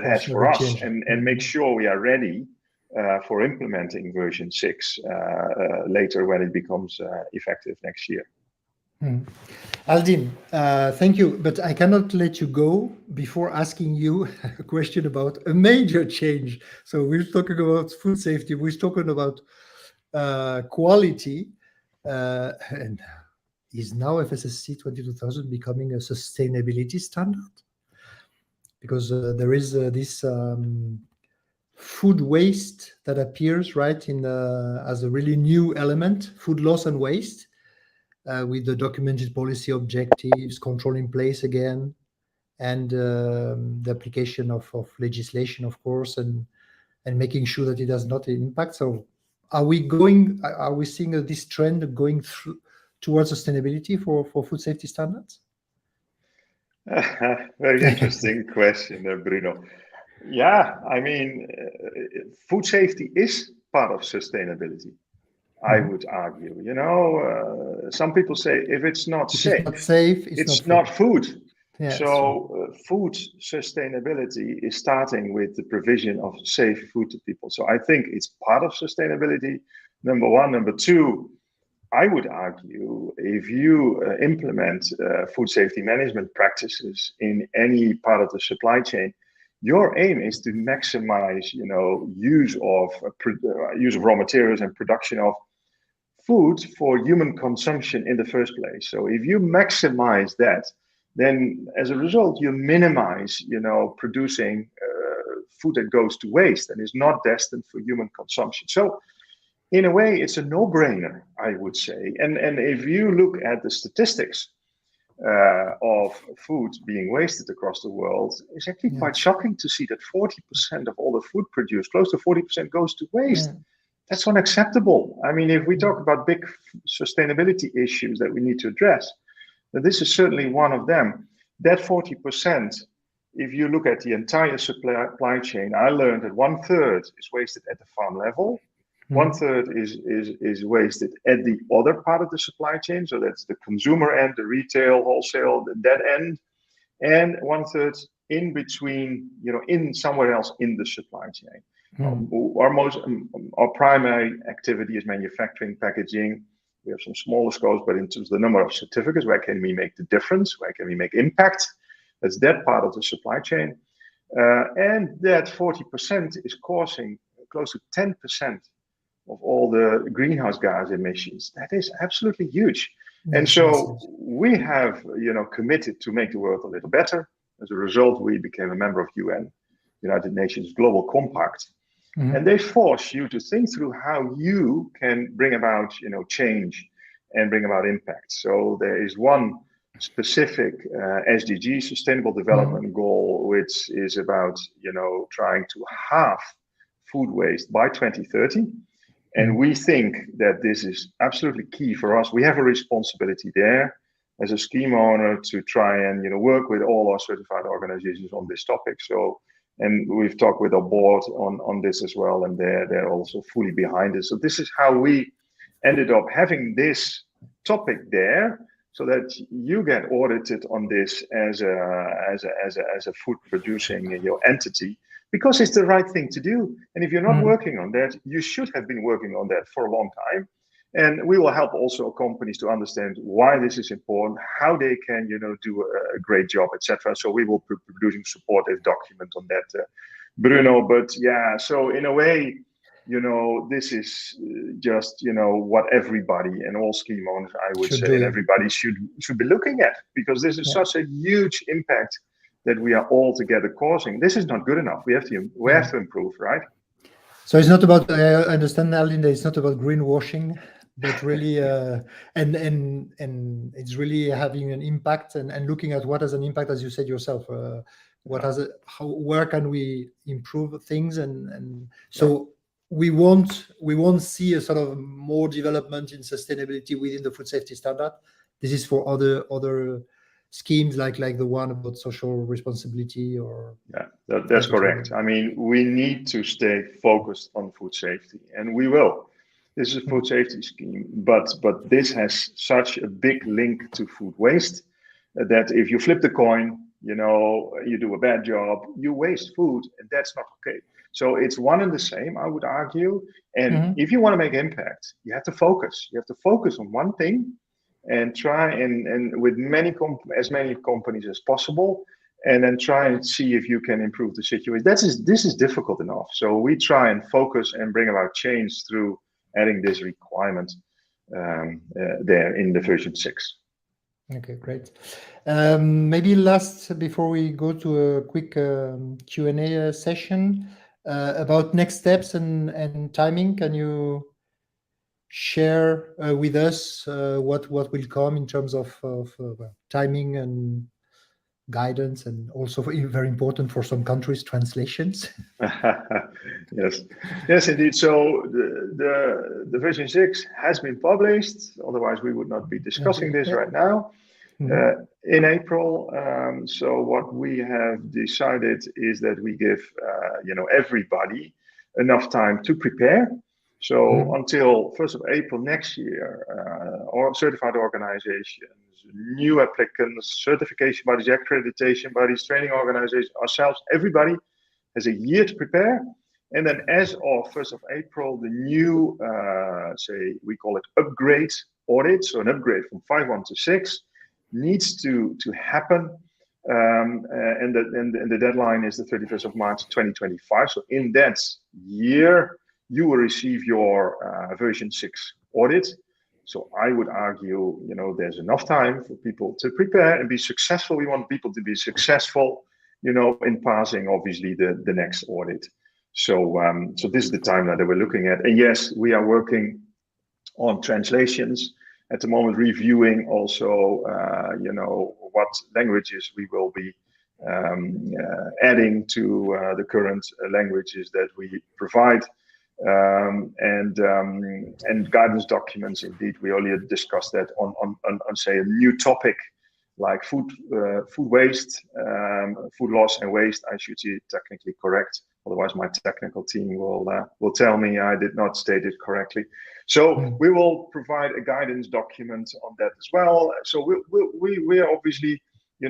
has for us, and make sure we are ready for implementing version 6 later when it becomes effective next year. Aldin, thank you, but I cannot let you go before asking you a question about a major change. So we're talking about food safety, we're talking about quality, and is now FSSC 22000 becoming a sustainability standard? Because there is this food waste that appears, right, as a really new element, food loss and waste, with the documented policy objectives, control in place again, and the application of legislation, of course, and making sure that it does not impact. So are we seeing this trend going towards sustainability for food safety standards? Very interesting question, Bruno. Yeah, food safety is part of sustainability, I would argue. Some people say if it's not safe, it's not food. Yeah, so food sustainability is starting with the provision of safe food to people. So I think it's part of sustainability, number one. Number two, I would argue if you implement food safety management practices in any part of the supply chain, your aim is to maximize, use of raw materials and production of food for human consumption in the first place. So if you maximize that, then as a result, you minimize, producing food that goes to waste and is not destined for human consumption. So in a way, it's a no-brainer, I would say. And if you look at the statistics of food being wasted across the world, it's actually quite shocking to see that 40% of all the food produced, close to 40%, goes to waste. Yeah. That's unacceptable. If we talk about big sustainability issues that we need to address, then this is certainly one of them. That 40%, if you look at the entire supply chain, I learned that 1/3 is wasted at the farm level. 1/3 is wasted at the other part of the supply chain. So that's the consumer end, the retail, wholesale, that end. And 1/3 in between, in somewhere else in the supply chain. Our primary activity is manufacturing, packaging. We have some smaller scopes, but in terms of the number of certificates, where can we make the difference? Where can we make impact? That's that part of the supply chain. And that 40% is causing close to 10% of all the greenhouse gas emissions. That is absolutely huge. And so we have, committed to make the world a little better. As a result, we became a member of United Nations Global Compact. And they force you to think through how you can bring about, change and bring about impact. So there is one specific SDG, Sustainable Development Goal, which is about, trying to halve food waste by 2030. And we think that this is absolutely key for us. We have a responsibility there as a scheme owner to try and work with all our certified organizations on this topic. So, and we've talked with our board on this as well, and they're also fully behind it. So this is how we ended up having this topic there, so that you get audited on this as a food producing entity, because it's the right thing to do. And if you're not working on that, you should have been working on that for a long time. And we will help also companies to understand why this is important, how they can, do a great job, etc. So we will be producing supportive document on that, Bruno. But yeah, so in a way, this is just, what everybody and all scheme owners, I would say, and everybody should be looking at, because this is such a huge impact that we are all together causing. This is not good enough. We have to improve, right? So it's not about, I understand, Aldin, that it's not about greenwashing, but really, and it's really having an impact and looking at what has an impact, as you said yourself. Where can we improve things, and so we won't see a sort of more development in sustainability within the food safety standard. This is for other schemes like the one about social responsibility, or that's correct. I mean, we need to stay focused on food safety, and we will. This is a food safety scheme, but this has such a big link to food waste that if you flip the coin, you do a bad job, you waste food, and that's not okay. So it's one and the same, I would argue. And if you want to make impact, you have to focus. You have to focus on one thing and try and with as many companies as possible, and then try and see if you can improve the situation. This is difficult enough. So we try and focus and bring about change through adding this requirement there in the version 6. Okay, great. Maybe last, before we go to a quick Q&A session, about next steps and timing, can you share with us what will come in terms of timing and guidance, and also very important for some countries, translations? Yes, indeed. So the version 6 has been published. Otherwise, we would not be discussing this right now. In April. So what we have decided is that we give everybody enough time to prepare. So until 1st of April next year, our certified organizations, new applicants, certification bodies, accreditation bodies, training organizations, ourselves, everybody has a year to prepare. And then as of 1st of April, the new, we call it upgrade audit, so an upgrade from 5.1 to 6, needs to happen. And the deadline is the 31st of March 2025. So in that year, you will receive your version 6 audit. So I would argue, there's enough time for people to prepare and be successful. We want people to be successful, in passing, obviously, the next audit. So this is the timeline that we're looking at. And yes, we are working on translations at the moment, reviewing also, what languages we will be adding to the current languages that we provide. And guidance documents. Indeed, we earlier discussed that on say a new topic like food waste, food loss and waste. I should be technically correct. Otherwise, my technical team will tell me I did not state it correctly. So we will provide a guidance document on that as well. So we are obviously,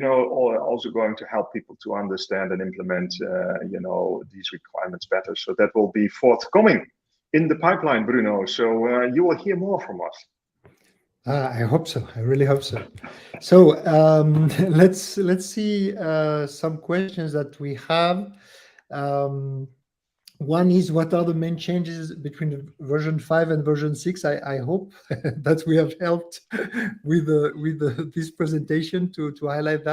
also going to help people to understand and implement, these requirements better. So that will be forthcoming in the pipeline, Bruno. So you will hear more from us. I hope so. I really hope so. So let's see some questions that we have. One is, what are the main changes between version 5 and version 6? I hope that we have helped with this presentation to highlight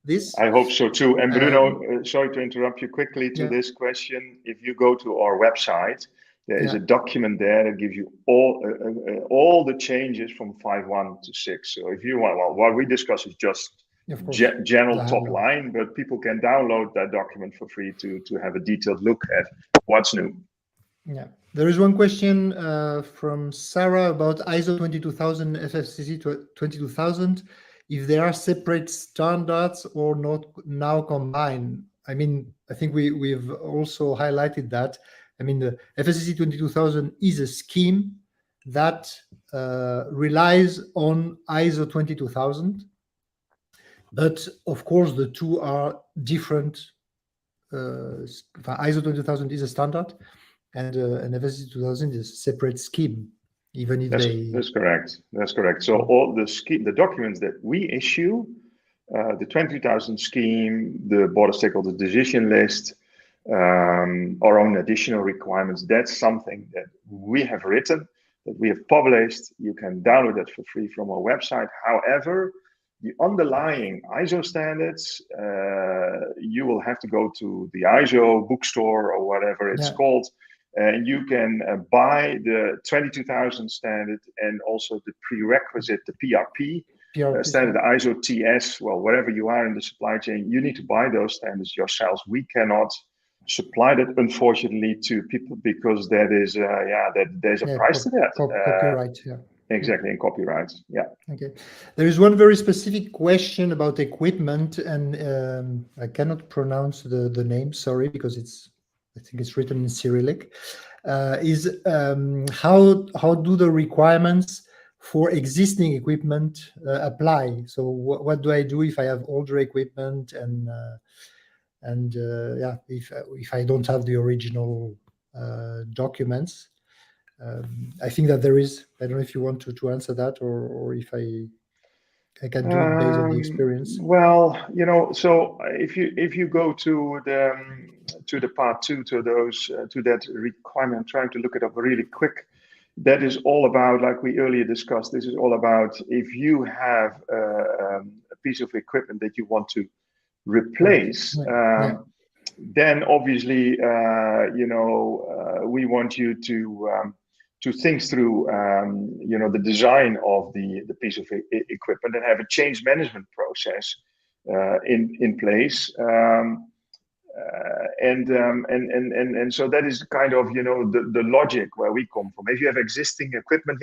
this. I hope so too. And Bruno, sorry to interrupt you quickly to this question. If you go to our website, There is a document there that gives you all the changes from 5.1 to 6. So if you want, well, what we discuss is just general top line, but people can download that document for free to have a detailed look at what's new. Yeah, there is one question from Sarah about ISO 22000, FSSC 22000. If there are separate standards or not now combined. I mean, I think we've also highlighted that. I mean, the FSSC 22000 is a scheme that relies on ISO 22000. But of course, the two are different. ISO 20000 is a standard, and FSSC 2000 is a separate scheme. Even if that's correct. That's correct. So all the documents that we issue, the 20,000 scheme, the border stakeholder decision list, our own additional requirements, that's something that we have written, that we have published. You can download that for free from our website. However, the underlying ISO standards, you will have to go to the ISO bookstore or whatever it's called, and you can buy the 22,000 standard and also the prerequisite, the PRP standard, the ISO TS, well, wherever you are in the supply chain, you need to buy those standards yourselves. We cannot supply that, unfortunately, to people because that is, there's a price to that. Copyright, Exactly, in copyright, Okay. There is one very specific question about equipment, and I cannot pronounce the name, sorry, because I think it's written in Cyrillic. How do the requirements for existing equipment apply? So what do I do if I have older equipment if I don't have the original documents? I think that there is. I don't know if you want to answer that, or if I can do it based on the experience. Well, so if you go to the part 2 to that requirement, I'm trying to look it up really quick. That is all about, like we earlier discussed. This is all about if you have a piece of equipment that you want to replace. Then obviously, we want you to think through, the design of the piece of equipment and have a change management process in place. And so that is kind of, the logic where we come from. If you have existing equipment,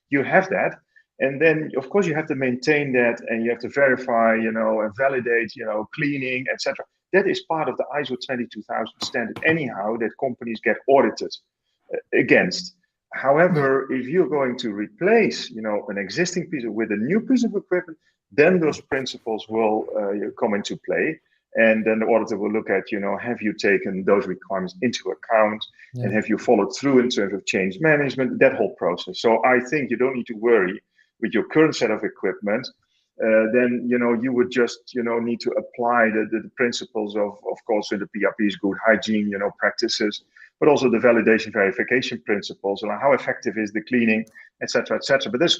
you have that. And then, of course, you have to maintain that, and you have to verify, and validate, cleaning, etc. That is part of the ISO 22000 standard anyhow, that companies get audited against. However, if you're going to replace, an existing piece with a new piece of equipment, then those principles will come into play. And then the auditor will look at, have you taken those requirements into account, and have you followed through in terms of change management, that whole process. So I think you don't need to worry with your current set of equipment. Then you would just need to apply the principles of course, in the PRPs, good hygiene practices, but also the validation verification principles, and how effective is the cleaning, etc., etc. But that's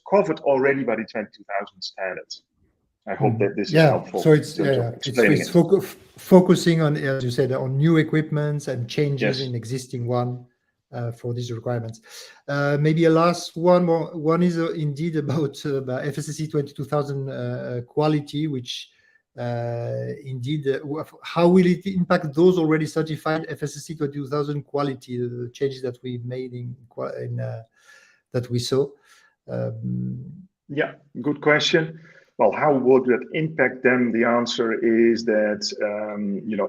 covered already by the 22,000 standards. I hope that this is helpful. So it's focusing on, as you said, on new equipments and changes in existing one for these requirements. Maybe a last one more. One is indeed about FSSC 22000 quality, which indeed, how will it impact those already certified FSSC 22000 quality, the changes that we made in that we saw? Good question. Well, how would that impact them? The answer is that,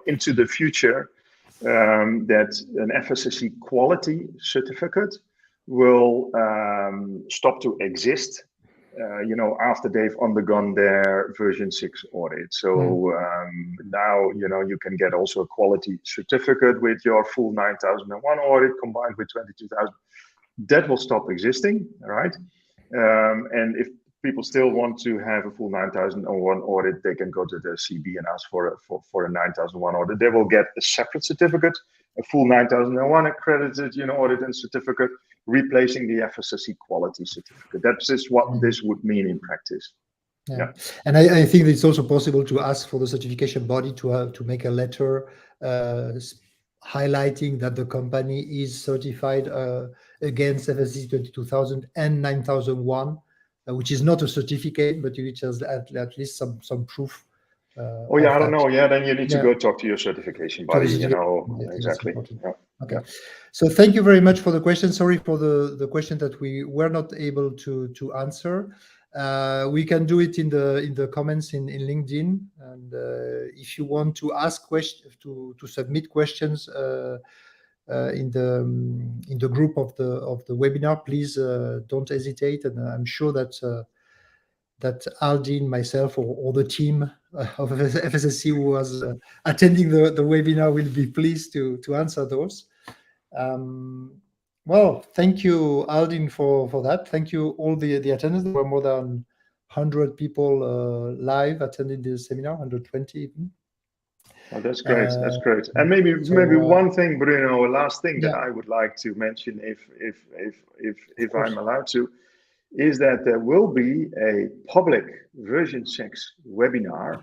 into the future, that an FSSC quality certificate will stop to exist, after they've undergone their version 6 audit. So now, you can get also a quality certificate with your full 9001 audit combined with 22,000. That will stop existing, right? And if people still want to have a full 9001 audit, they can go to the CB and ask for a 9001 audit. They will get a separate certificate, a full 9001 accredited audit and certificate, replacing the FSSC quality certificate. That's just what this would mean in practice. And I think it's also possible to ask for the certification body to make a letter highlighting that the company is certified against FSSC 22000 and 9001, which is not a certificate, but which has at least some proof. Oh yeah, I don't know. Yeah, then you need to go talk to your certification body. You know, exactly. Yeah. Okay. Yeah. So thank you very much for the question. Sorry for the question that we were not able to answer. We can do it in the comments in LinkedIn, and if you want to ask questions, to submit questions in the group of the webinar, please don't hesitate, and I'm sure that Aldin, myself, or the team of FSSC who was attending the webinar will be pleased to answer those. Well, thank you, Aldin, for that. Thank you all the attendees. There were more than 100 people live attending the seminar, 120 even. Oh, that's great. That's great. And maybe one thing, Bruno, a last thing that I would like to mention, if I'm allowed to, is that there will be a public version 6 webinar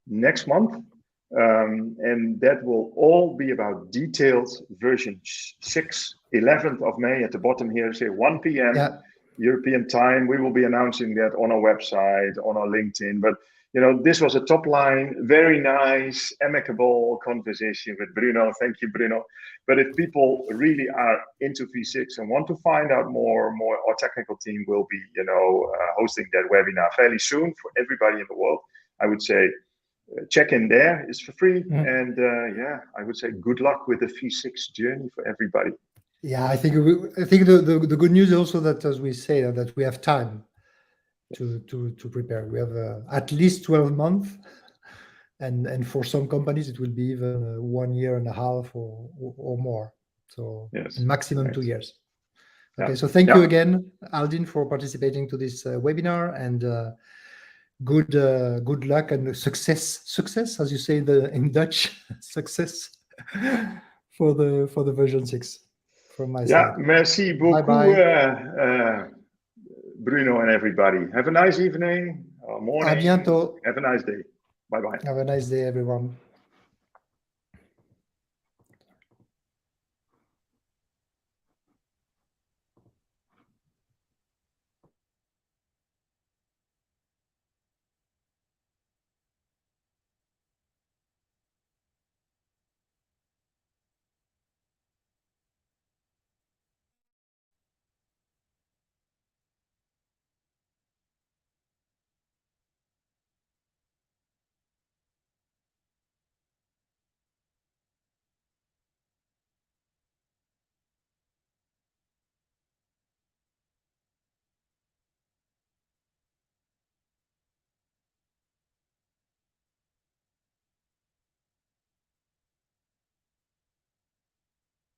next month. And that will all be about detailed version 6, 11th of May at the bottom here, say 1 p.m. European time. We will be announcing that on our website, on our LinkedIn. But, you know, this was a top line, very nice, amicable conversation with Bruno. Thank you, Bruno. But if people really are into V6 and want to find out more, our technical team will be, you know, hosting that webinar fairly soon for everybody in the world. I would say check in there. It's for free. And yeah, I would say good luck with the V6 journey for everybody. Yeah, I think the good news is also that, as we say, that we have time to prepare. We have at least 12 months, and for some companies it will be even 1 year and a half or more. So maximum 2 years. Okay, so thank you again, Aldin, for participating to this webinar, and good luck and success, as you say in Dutch, success for the version 6 from my side. Merci beaucoup. Bye-bye. Bruno and everybody. Have a nice evening or morning. À bientôt. Have a nice day. Bye-bye. Have a nice day, everyone.